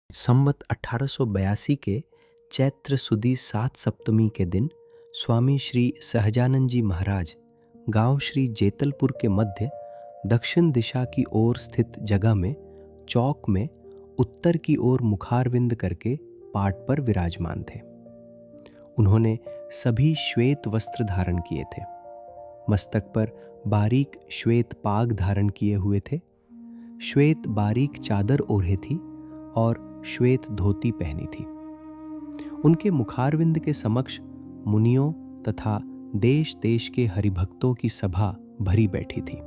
संवत 1882 के चैत्र सुदी 7 सप्तमी के दिन स्वामी श्री सहजानंद जी महाराज गांव श्री जेतलपुर के मध्य दक्षिण दिशा की ओर स्थित जगह में चौक में उत्तर की ओर मुखारविंद करके पाट पर विराजमान थे। उन्होंने सभी श्वेत वस्त्र धारण किए थे। मस्तक पर बारीक श्वेत पाग धारण किए हुए थे। श्वेत बारीक चादर ओढ़े थी और श्वेत धोती पहनी थी। उनके मुखारविंद के समक्ष मुनियों तथा देश देश के हरिभक्तों की सभा भरी बैठी थी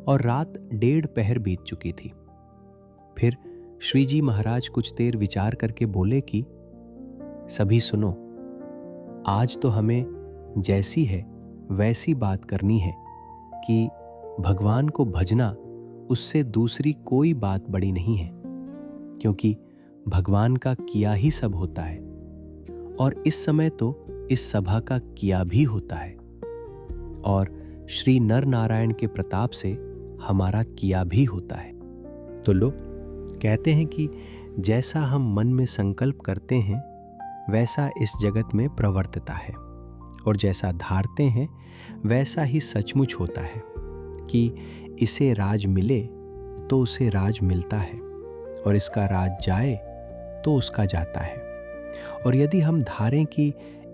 और रात 1:30 पहर बीत चुकी थी। फिर श्री जी महाराज कुछ देर विचार करके बोले कि सभी सुनो, आज तो हमें जैसी है वैसी बात करनी है कि भगवान को भजना उससे दूसरी कोई बात बड़ी नहीं है, क्योंकि भगवान का किया ही सब होता है और इस समय तो इस सभा का किया भी होता है और श्री नर नारायण के प्रताप से हमारा किया भी होता है। तो लो, कहते हैं कि जैसा हम मन में संकल्प करते हैं वैसा इस जगत में प्रवर्तता है और जैसा धारते हैं वैसा ही सचमुच होता है कि इसे राज मिले तो उसे राज मिलता है और इसका राज जाए तो उसका जाता है। और यदि हम धारें कि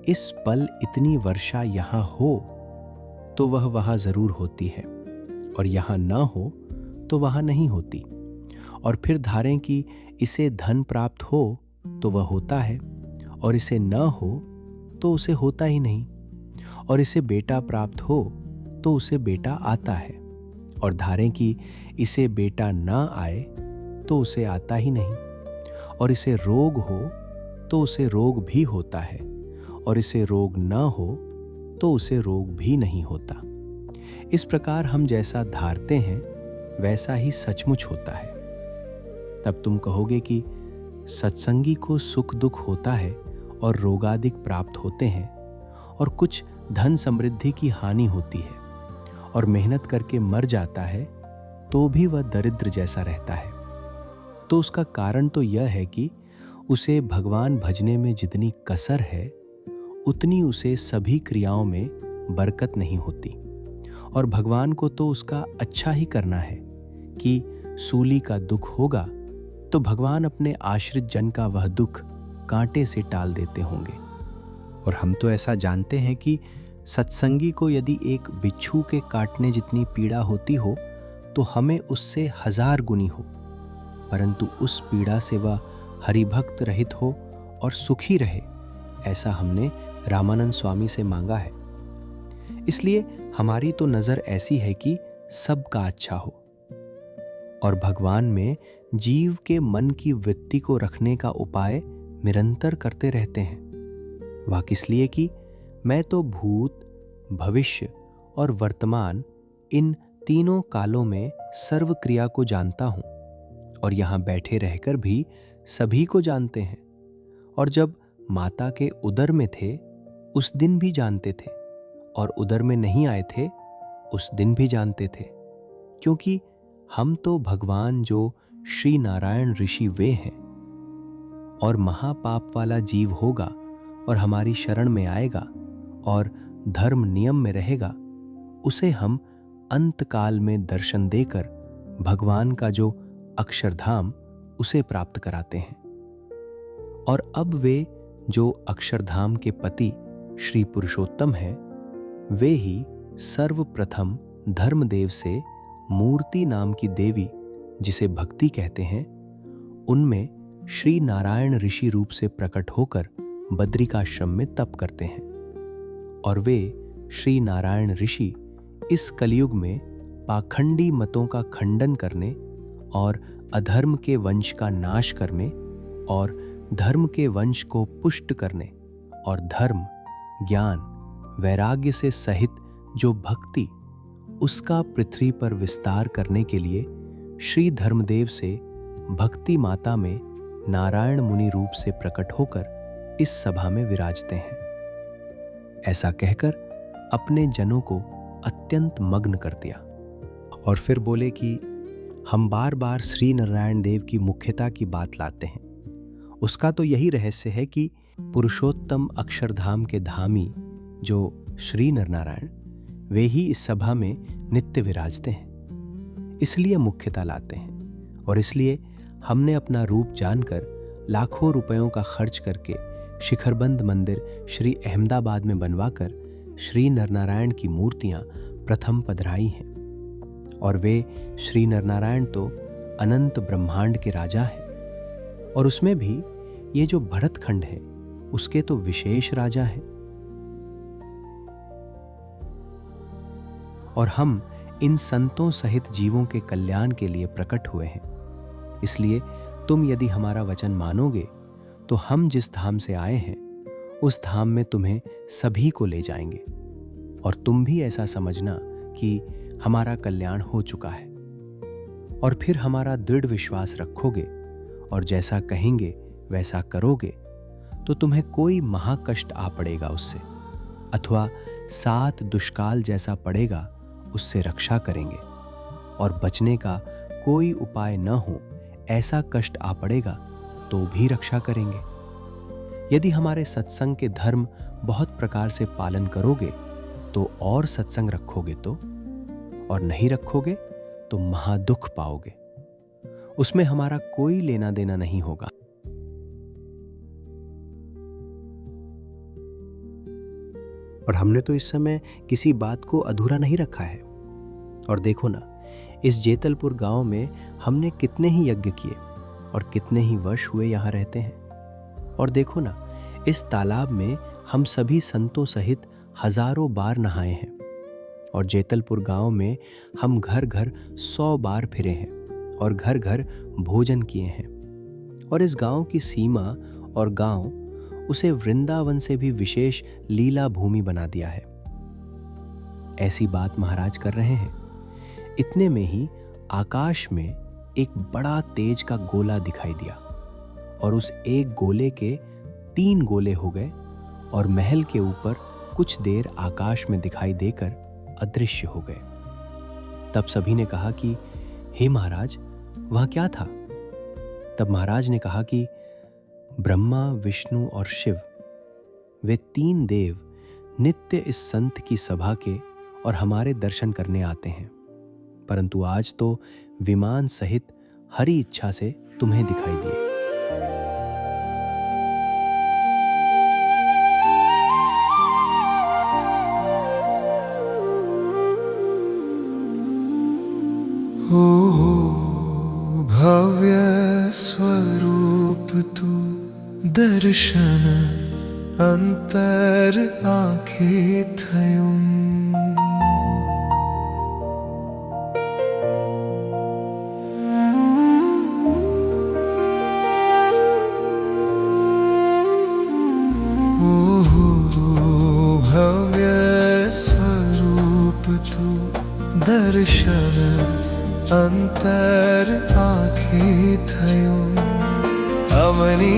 इस पल इतनी वर्षा यहाँ हो तो वह वहाँ ज़रूर होती है और यहाँ ना हो तो वहाँ नहीं होती, और फिर धारें कि इसे धन प्राप्त हो तो वह होता है और इसे न हो तो उसे होता ही नहीं, और इसे बेटा प्राप्त हो तो उसे बेटा आता है, और धारें कि इसे बेटा ना आए तो उसे आता ही नहीं, और इसे रोग हो तो उसे रोग भी होता है, और इसे रोग ना हो तो उसे रोग भी नहीं होता। इस प्रकार हम जैसा धारते हैं वैसा ही सचमुच होता है। तब तुम कहोगे कि सत्संगी को सुख दुख होता है और रोगादिक प्राप्त होते हैं और कुछ धन समृद्धि की हानि होती है और मेहनत करके मर जाता है तो भी वह दरिद्र जैसा रहता है। तो उसका कारण तो यह है कि उसे भगवान भजने में जितनी कसर है उतनी उसे सभी क्रियाओं में बरकत नहीं होती, और भगवान को तो उसका अच्छा ही करना है कि सूली का दुख होगा तो भगवान अपने आश्रित जन का वह दुख कांटे से टाल देते होंगे। और हम तो ऐसा जानते हैं कि सत्संगी को यदि एक बिच्छू के काटने जितनी पीड़ा होती हो तो हमें उससे 1000 गुनी हो, परंतु उस पीड़ा से वह हरिभक्त रहित हो और सुखी रहे, ऐसा हमने रामानंद स्वामी से मांगा है। इसलिए हमारी तो नज़र ऐसी है कि सबका अच्छा हो और भगवान में जीव के मन की वृत्ति को रखने का उपाय निरंतर करते रहते हैं। वह किस लिए कि मैं तो भूत, भविष्य और वर्तमान इन तीनों कालों में सर्व क्रिया को जानता हूँ और यहाँ बैठे रहकर भी सभी को जानते हैं, और जब माता के उदर में थे उस दिन भी जानते थे और उदर में नहीं आए थे उस दिन भी जानते थे, क्योंकि हम तो भगवान जो श्री नारायण ऋषि वे हैं, और महापाप वाला जीव होगा और हमारी शरण में आएगा और धर्म नियम में रहेगा, उसे हम अंतकाल में दर्शन देकर भगवान का जो अक्षरधाम उसे प्राप्त कराते हैं। और अब वे जो अक्षरधाम के पति श्री पुरुषोत्तम हैं, वे ही सर्वप्रथम धर्मदेव से मूर्ति नाम की देवी, जिसे भक्ति कहते हैं, उनमें श्री नारायण ऋषि रूप से प्रकट होकर बद्रिकाश्रम में तप करते हैं। और वे श्री नारायण ऋषि इस कलयुग में पाखंडी मतों का खंडन करने और अधर्म के वंश का नाश करने और धर्म के वंश को पुष्ट करने और धर्म, ज्ञान, वैराग्य से सहित जो भक्ति उसका पृथ्वी पर विस्तार करने के लिए श्री धर्मदेव से भक्ति माता में नारायण मुनि रूप से प्रकट होकर इस सभा में विराजते हैं। ऐसा कहकर अपने जनों को अत्यंत मग्न कर दिया और फिर बोले कि हम बार बार श्री नारायण देव की मुख्यता की बात लाते हैं, उसका तो यही रहस्य है कि पुरुषोत्तम अक्षरधाम के धामी जो श्री नरनारायण, वे ही इस सभा में नित्य विराजते हैं, इसलिए मुख्यता लाते हैं। और इसलिए हमने अपना रूप जानकर लाखों रुपयों का खर्च करके शिखरबंद मंदिर श्री अहमदाबाद में बनवाकर श्री नरनारायण की मूर्तियां प्रथम पधराई हैं। और वे श्री नरनारायण तो अनंत ब्रह्मांड के राजा हैं, और उसमें भी ये जो भरतखंड है उसके तो विशेष राजा हैं। और हम इन संतों सहित जीवों के कल्याण के लिए प्रकट हुए हैं। इसलिए तुम यदि हमारा वचन मानोगे तो हम जिस धाम से आए हैं उस धाम में तुम्हें सभी को ले जाएंगे, और तुम भी ऐसा समझना कि हमारा कल्याण हो चुका है। और फिर हमारा दृढ़ विश्वास रखोगे और जैसा कहेंगे वैसा करोगे तो तुम्हें कोई महाकष्ट आ पड़ेगा उससे, अथवा 7 दुष्काल जैसा पड़ेगा उससे रक्षा करेंगे। और बचने का कोई उपाय न हो ऐसा कष्ट आ पड़ेगा तो भी रक्षा करेंगे। यदि हमारे सत्संग के धर्म बहुत प्रकार से पालन करोगे तो और सत्संग रखोगे तो, और नहीं रखोगे तो महादुख पाओगे। उसमें हमारा कोई लेना देना नहीं होगा। और हमने तो इस समय किसी बात को अधूरा नहीं रखा है। और देखो ना, इस जेतलपुर गांव में हमने कितने ही यज्ञ किए और कितने ही वर्ष हुए यहाँ रहते हैं। और देखो ना, इस तालाब में हम सभी संतों सहित हजारों बार नहाए हैं। और जेतलपुर गांव में हम घर घर 100 बार फिरे हैं और घर घर भोजन किए हैं। और इस गांव की सीमा और गांव उसे वृंदावन से भी विशेष लीला भूमि बना दिया है। ऐसी बात महाराज कर रहे हैं। इतने में ही आकाश में एक बड़ा तेज का गोला दिखाई दिया, और उस एक गोले के 3 गोले हो गए और महल के ऊपर कुछ देर आकाश में दिखाई देकर अदृश्य हो गए। तब सभी ने कहा कि हे महाराज, वहां क्या था? तब महाराज ने कहा कि ब्रह्मा, विष्णु और शिव, वे 3 देव नित्य इस संत की सभा के और हमारे दर्शन करने आते हैं, परंतु आज तो विमान सहित हरी इच्छा से तुम्हें दिखाई दिए। भव्य स्वरूप तू दर्शन अंतर आखे थयुं। भव्य स्वरूप तू दर्शन अंतर आखे थयुं। अवनी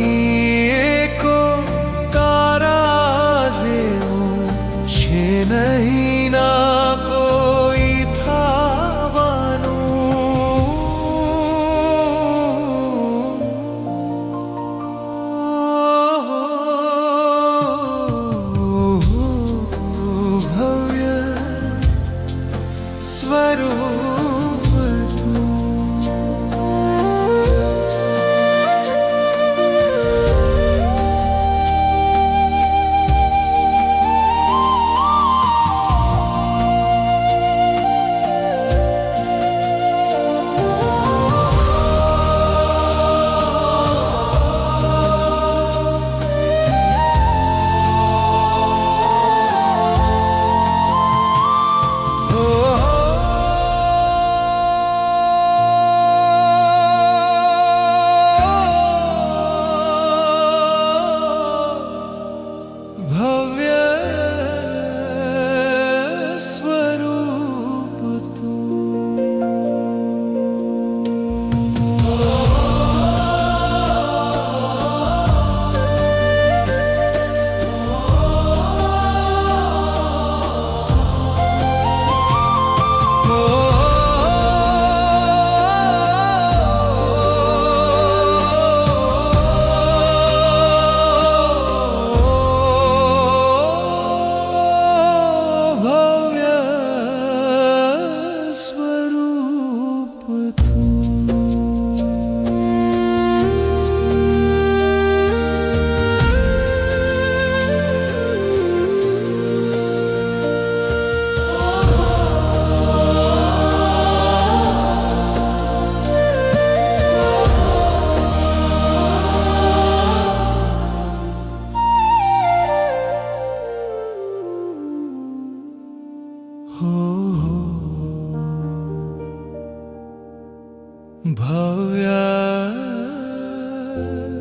एको काराजे छे नहीं ना कोई था बानू। भव्य स्वरूप भव्य